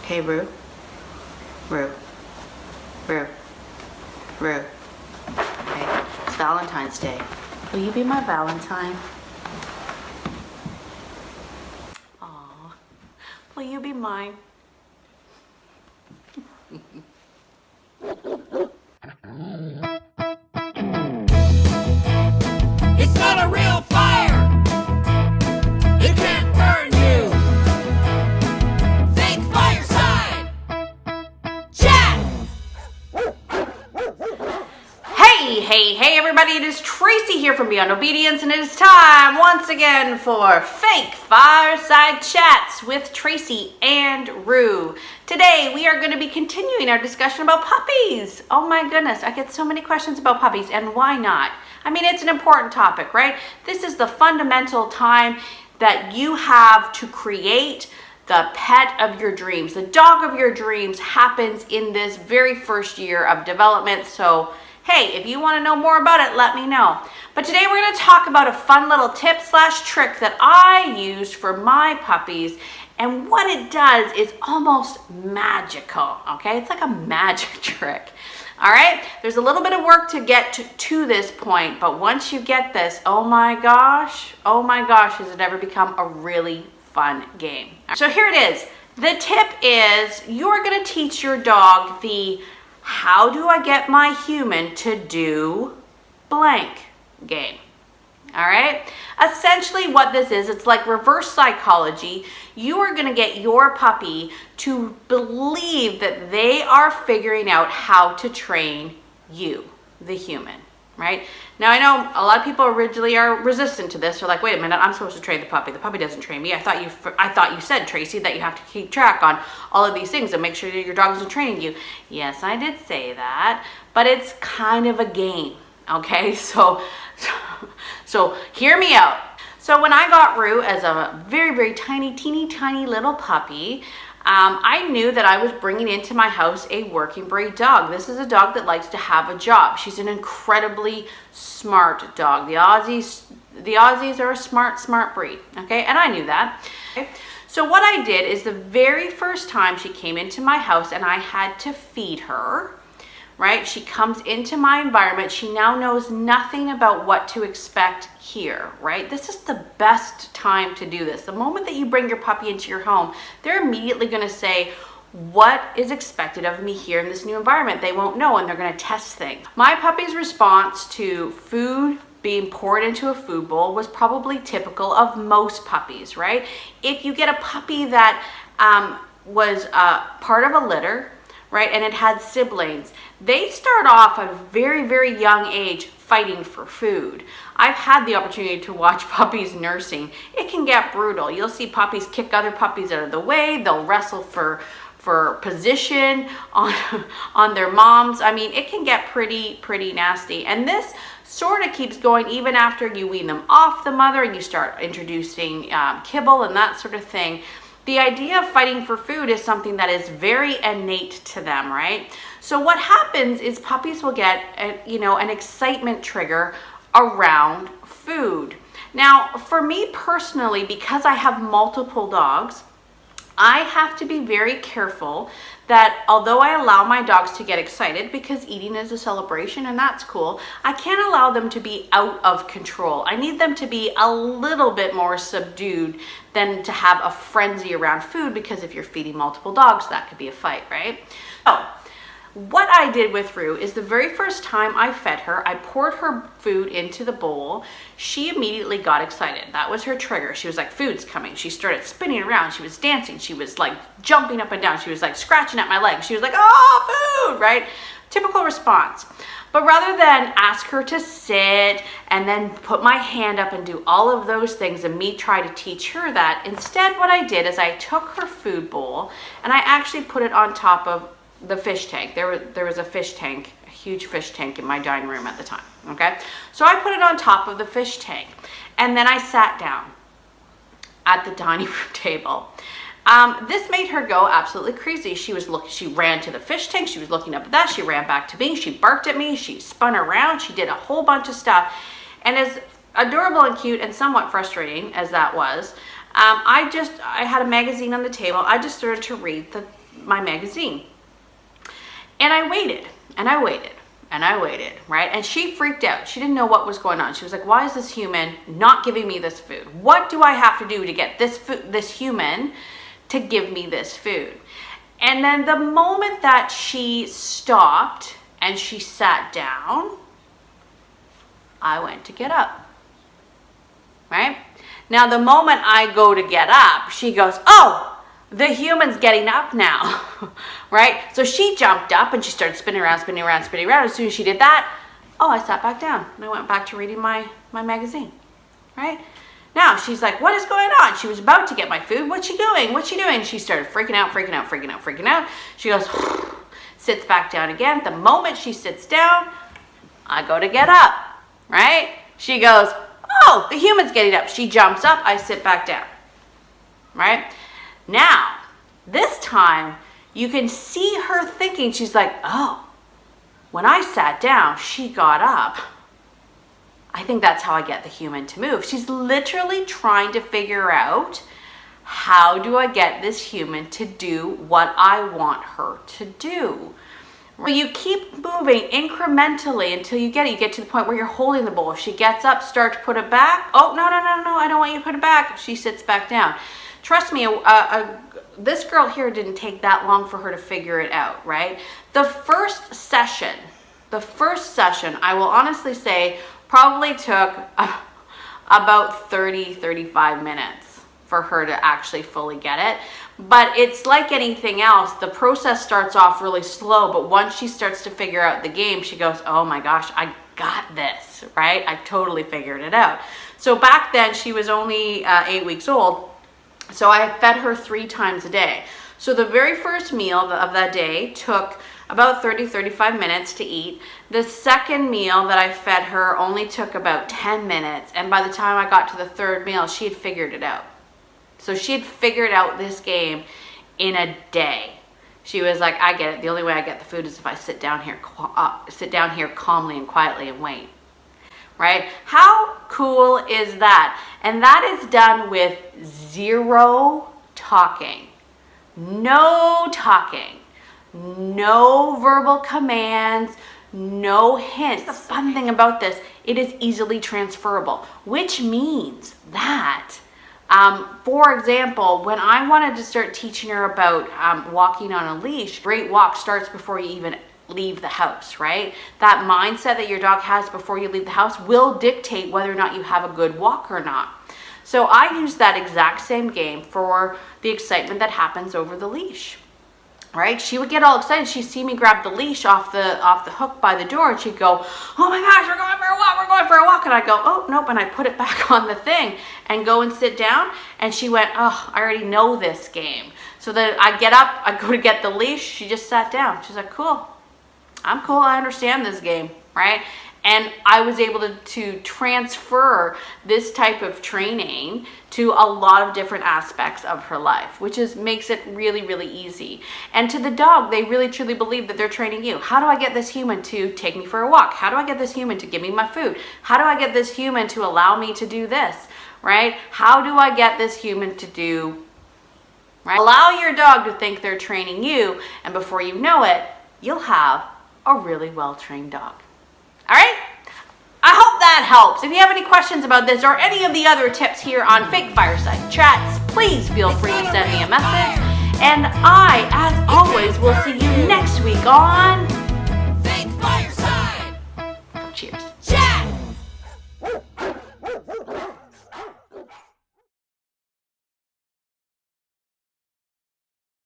Okay, Rue? Rue. Rue. Rue. Okay, it's Valentine's Day. Will you be my Valentine? Aw. Will you be mine? It's not a real fire. It can't burn you. Fake fireside chat. Hey everybody, it is Tracy here from Beyond Obedience, and it is time once again for Fake Fireside Chats with Tracy and Rue. Today we are going to be continuing our discussion about puppies. Oh my goodness, I get so many questions about puppies, and why not? I mean, it's an important topic, right? This is the fundamental time that you have to create the pet of your dreams. The dog of your dreams happens in this very first year of development. So, hey, if you want to know more about it, let me know. But today we're going to talk about a fun little tip / trick that I used for my puppies. And what it does is almost magical, okay? It's like a magic trick. All right, there's a little bit of work to get to this point, but once you get this, oh my gosh, has it ever become a really fun game. So here it is. The tip is you're gonna teach your dog the how do I get my human to do blank game. All right, essentially what this is, it's like reverse psychology. You are going to get your puppy to believe that they are figuring out how to train you, the human, right? Now, I know a lot of people originally are resistant to this. They're like, wait a minute, I'm supposed to train the puppy. The puppy doesn't train me. I thought you said, Tracy, that you have to keep track on all of these things and make sure that your dog isn't training you. Yes, I did say that, but it's kind of a game, okay? So hear me out. So when I got Rue as a very, very teeny tiny little puppy, I knew that I was bringing into my house a working breed dog. This is a dog that likes to have a job. She's an incredibly smart dog. The Aussies are a smart breed, okay? And I knew that. Okay? So what I did is the very first time she came into my house and I had to feed her, right? She comes into my environment. She now knows nothing about what to expect here, right? This is the best time to do this. The moment that you bring your puppy into your home, they're immediately going to say, what is expected of me here in this new environment? They won't know, and they're going to test things. My puppy's response to food being poured into a food bowl was probably typical of most puppies, right? If you get a puppy that was part of a litter, right, and it had siblings, they start off at a very, very young age fighting for food. I've had the opportunity to watch puppies nursing. It can get brutal. You'll see puppies kick other puppies out of the way. They'll wrestle for position on their moms. I mean, it can get pretty nasty. And this sort of keeps going even after you wean them off the mother and you start introducing kibble and that sort of thing. The idea of fighting for food is something that is very innate to them, right? So what happens is puppies will get an excitement trigger around food. Now, for me personally, because I have multiple dogs, I have to be very careful that although I allow my dogs to get excited because eating is a celebration and that's cool, I can't allow them to be out of control. I need them to be a little bit more subdued than to have a frenzy around food, because if you're feeding multiple dogs, that could be a fight, right? So what I did with Rue is the very first time I fed her, I poured her food into the bowl. She immediately got excited. That was her trigger. She was like, food's coming. She started spinning around. She was dancing. She was like jumping up and down. She was like scratching at my legs. She was like, oh, food, right? Typical response. But rather than ask her to sit and then put my hand up and do all of those things and me try to teach her that, instead what I did is I took her food bowl and I actually put it on top of the fish tank. There was a fish tank, a huge fish tank in my dining room at the time, okay? So I put it on top of the fish tank and then I sat down at the dining room table. This made her go absolutely crazy. She ran to the fish tank. She was looking up at that. She ran back to me. She barked at me. She spun around. She did a whole bunch of stuff. And as adorable and cute and somewhat frustrating as that was, I had a magazine on the table. I just started to read my magazine. And I waited, and I waited, and I waited, right? And she freaked out. She didn't know what was going on. She was like, why is this human not giving me this food? What do I have to do to get this human to give me this food? And then the moment that she stopped and she sat down, I went to get up, right? Now, the moment I go to get up, she goes, oh, the human's getting up now, right? So she jumped up and she started spinning around, spinning around, spinning around. As soon as she did that, oh, I sat back down and I went back to reading my magazine, right? Now she's like, what is going on? She was about to get my food. What's she doing? What's she doing? She started freaking out, freaking out, freaking out, freaking out. She goes, sits back down again. The moment she sits down, I go to get up, right? She goes, oh, the human's getting up. She jumps up, I sit back down, right? Now, this time, you can see her thinking, she's like, oh, when I sat down, she got up. I think that's how I get the human to move. She's literally trying to figure out, how do I get this human to do what I want her to do? Well, you keep moving incrementally until you get to the point where you're holding the bowl. If she gets up, start to put it back. Oh, no, I don't want you to put it back. She sits back down. Trust me, this girl here didn't take that long for her to figure it out, right? The first session, I will honestly say, probably took about 35 minutes for her to actually fully get it. But it's like anything else, the process starts off really slow, but once she starts to figure out the game, she goes, oh my gosh, I got this, right? I totally figured it out. So back then, she was only 8 weeks old. So I fed her 3 times a day. So the very first meal of that day took about 35 minutes to eat. The second meal that I fed her only took about 10 minutes. And by the time I got to the third meal, she had figured it out. So she had figured out this game in a day. She was like, I get it. The only way I get the food is if I sit down here calmly and quietly and wait. Right? How cool is that? And that is done with 0 talking. No talking. No verbal commands. No hints. The fun thing about this, it is easily transferable, which means that, for example, when I wanted to start teaching her about walking on a leash, great walk starts before you even leave the house, right? That mindset that your dog has before you leave the house will dictate whether or not you have a good walk or not. So I use that exact same game for the excitement that happens over the leash, right? She would get all excited. She'd see me grab the leash off the hook by the door, and she'd go, oh my gosh, we're going for a walk, we're going for a walk. And I go, oh, nope. And I put it back on the thing and go and sit down. And she went, oh, I already know this game. So then I get up, I go to get the leash. She just sat down. She's like, cool. I'm cool, I understand this game, right? And I was able to transfer this type of training to a lot of different aspects of her life, which makes it really, really easy. And to the dog, they really truly believe that they're training you. How do I get this human to take me for a walk? How do I get this human to give me my food? How do I get this human to allow me to do this, right? How do I get this human to do, right? Allow your dog to think they're training you, and before you know it, you'll have a really well-trained dog. All right? I hope that helps. If you have any questions about this or any of the other tips here on Fake Fireside Chats, please feel free to send me a message. And I, as always, will see you next week on